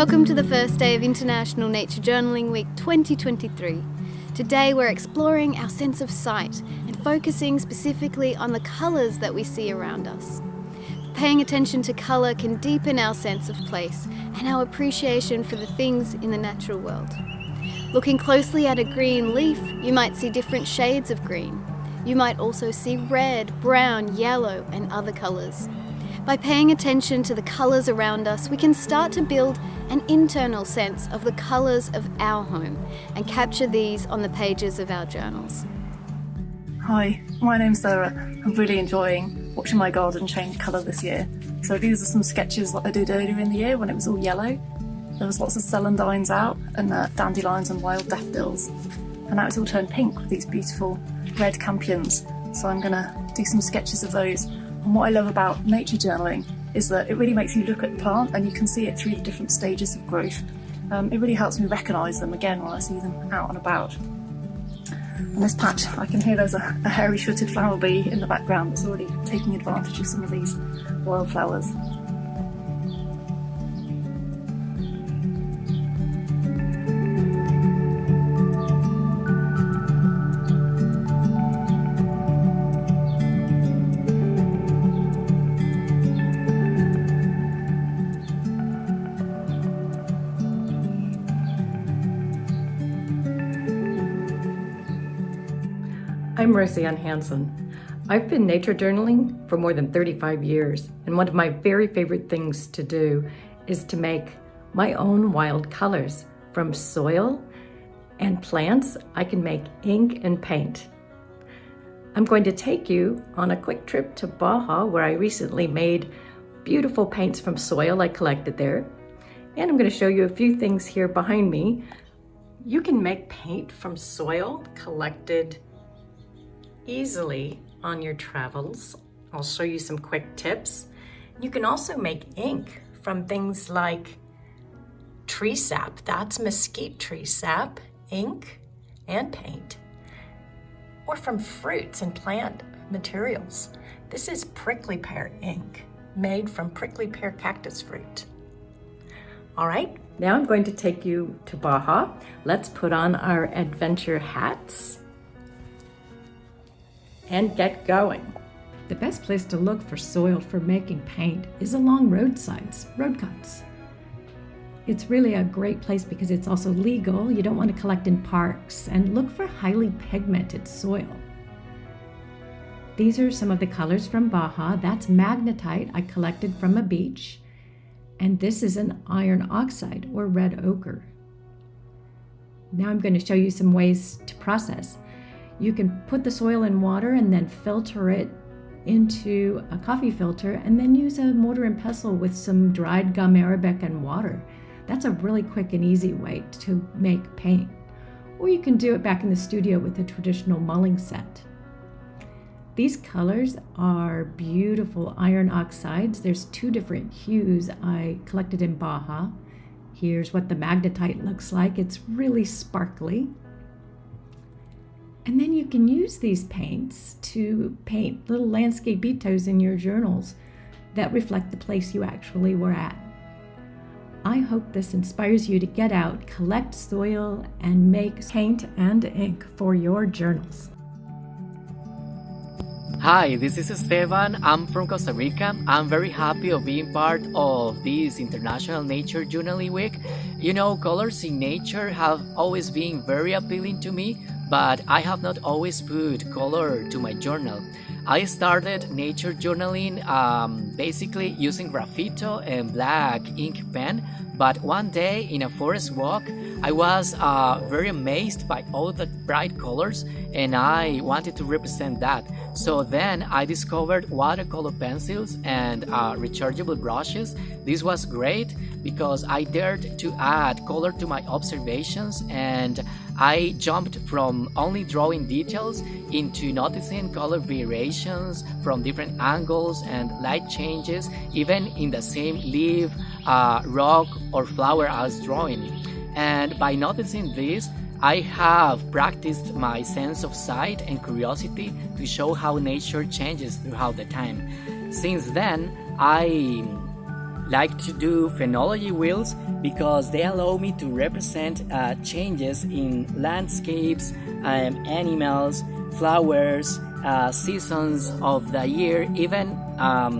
Welcome to the first day of International Nature Journaling Week 2023. Today we're exploring our sense of sight and focusing specifically on the colours that we see around us. Paying attention to colour can deepen our sense of place and our appreciation for the things in the natural world. Looking closely at a green leaf, you might see different shades of green. You might also see red, brown, yellow and other colours. By paying attention to the colours around us, we can start to build an internal sense of the colours of our home and capture these on the pages of our journals. Hi, my name's Sarah. I'm really enjoying watching my garden change colour this year. So these are some sketches that I did earlier in the year when it was all yellow. There was lots of celandines out and dandelions and wild daffodils. And now it's all turned pink with these beautiful red campions. So I'm going to do some sketches of those. And what I love about nature journaling is that it really makes you look at the plant and you can see it through the different stages of growth. It really helps me recognise them again when I see them out and about. In this patch I can hear there's a hairy-footed flower bee in the background that's already taking advantage of some of these wildflowers. I'm Roseanne Hansen. I've been nature journaling for more than 35 years, and one of my very favorite things to do is to make my own wild colors. From soil and plants, I can make ink and paint. I'm going to take you on a quick trip to Baja, where I recently made beautiful paints from soil I collected there. And I'm going to show you a few things here behind me. You can make paint from soil collected easily on your travels. I'll show you some quick tips. You can also make ink from things like tree sap. That's mesquite tree sap, ink and paint. Or from fruits and plant materials. This is prickly pear ink made from prickly pear cactus fruit. All right, now I'm going to take you to Baja. Let's put on our adventure hats and get going. The best place to look for soil for making paint is along roadsides, road cuts. It's really a great place because it's also legal. You don't want to collect in parks, and look for highly pigmented soil. These are some of the colors from Baja. That's magnetite I collected from a beach. And this is an iron oxide or red ochre. Now I'm going to show you some ways to process. You can put the soil in water and then filter it into a coffee filter, and then use a mortar and pestle with some dried gum arabic and water. That's a really quick and easy way to make paint. Or you can do it back in the studio with a traditional mulling set. These colors are beautiful iron oxides. There's two different hues I collected in Baja. Here's what the magnetite looks like. It's really sparkly. And then you can use these paints to paint little landscapitos in your journals that reflect the place you actually were at. I hope this inspires you to get out, collect soil, and make paint and ink for your journals. Hi, this is Esteban. I'm from Costa Rica. I'm very happy of being part of this International Nature Journaling Week. You know, colors in nature have always been very appealing to me, but I have not always put color to my journal. I started nature journaling basically using graffito and black ink pen, but one day in a forest walk, I was very amazed by all the bright colors, and I wanted to represent that. So then I discovered watercolor pencils and rechargeable brushes. This was great because I dared to add color to my observations, and I jumped from only drawing details into noticing color variations from different angles and light changes, even in the same leaf, rock or flower I was drawing. And by noticing this, I have practiced my sense of sight and curiosity to show how nature changes throughout the time. Since then, I like to do phenology wheels because they allow me to represent changes in landscapes, animals, flowers, seasons of the year, even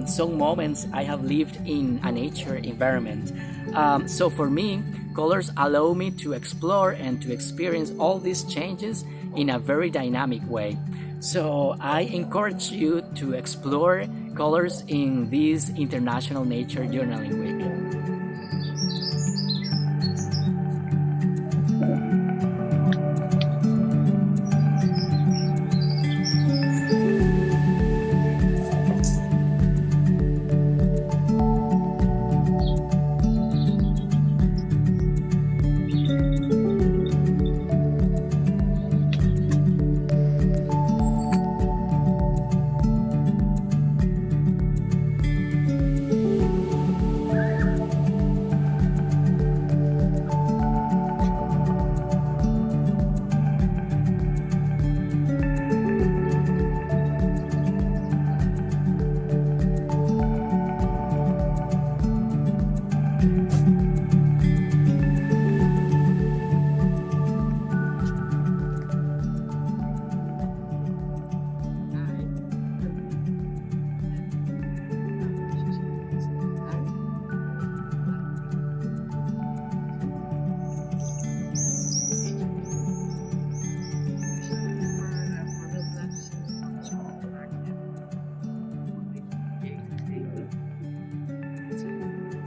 some moments I have lived in a nature environment. So for me, colors allow me to explore and to experience all these changes in a very dynamic way. So I encourage you to explore colors in this International Nature Journaling Week.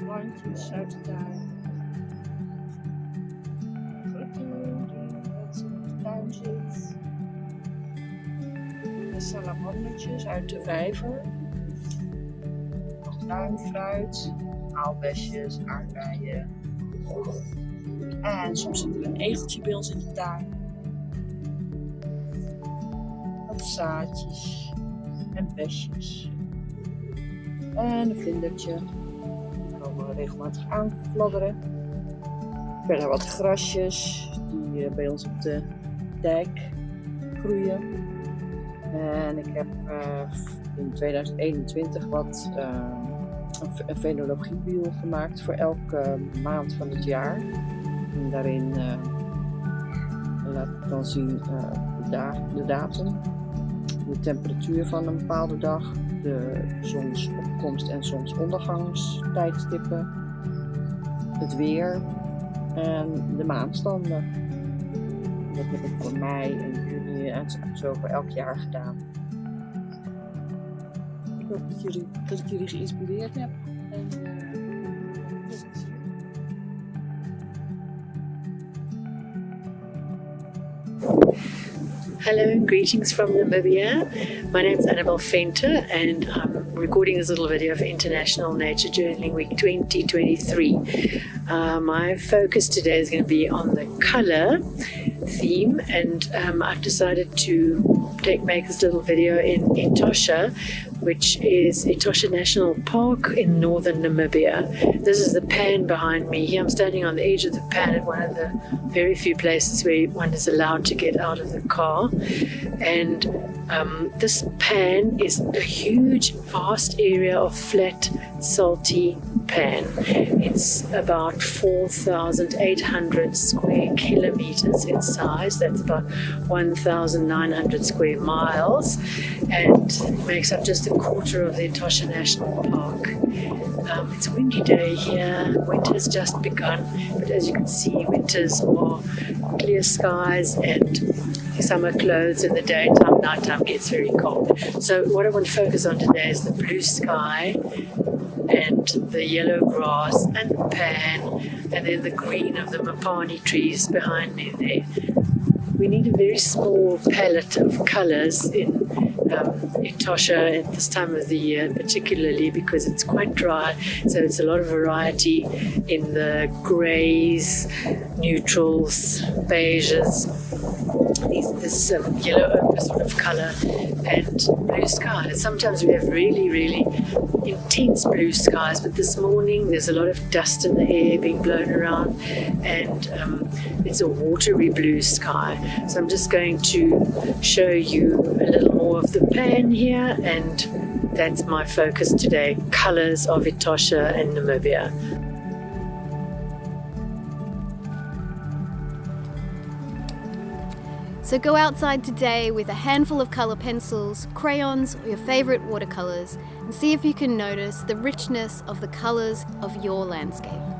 Plantjes uit de tuin. Groeten die wat in de tuin zit. De salamandertjes uit de vijver. Nog tuinfruit, aalbesjes, aardbeien. En soms zit er een egeltje bij ons in de tuin. Wat zaadjes en besjes. En een vlindertje. Komen regelmatig aanfladderen. Verder wat grasjes die bij ons op de dijk groeien. En ik heb in 2021 een fenologiewiel gemaakt voor elke maand van het jaar. En daarin laat ik dan zien de datum, de temperatuur van een bepaalde dag, de zonsopkomst en zonsondergangstijdstippen, het weer en de maanstanden. Dat heb ik voor mei en juni en zo voor elk jaar gedaan. Ik hoop dat ik jullie geïnspireerd heb. En, Hello and greetings from Namibia. My name is Annabelle Fenter and I'm recording this little video for International Nature Journaling Week 2023. My focus today is going to be on the color theme, and I've decided to make this little video in Etosha, which is Etosha National Park in northern Namibia. This is the pan behind me. Here I'm standing on the edge of the pan at one of the very few places where one is allowed to get out of the car. And this pan is a huge, vast area of flat, salty pan. It's about 4,800 square kilometers in size. That's about 1,900 square miles, and makes up just a quarter of the Etosha National Park. It's a windy day here. Winter's just begun, but as you can see, winters are clear skies and summer clothes in the daytime. Nighttime gets very cold. So what I want to focus on today is the blue sky and the yellow grass and the pan, and then the green of the mapani trees behind me there. We need a very small palette of colors in Etosha at this time of the year, particularly because it's quite dry, so it's a lot of variety in the greys, neutrals, beiges, this yellow ochre sort of color, and blue sky. Sometimes we have really, really intense blue skies, but this morning there's a lot of dust in the air being blown around, and it's a watery blue sky. So I'm just going to show you a little more of the pan here and that's my focus today, colors of Etosha and Namibia. So go outside today with a handful of colour pencils, crayons, or your favourite watercolours and see if you can notice the richness of the colours of your landscape.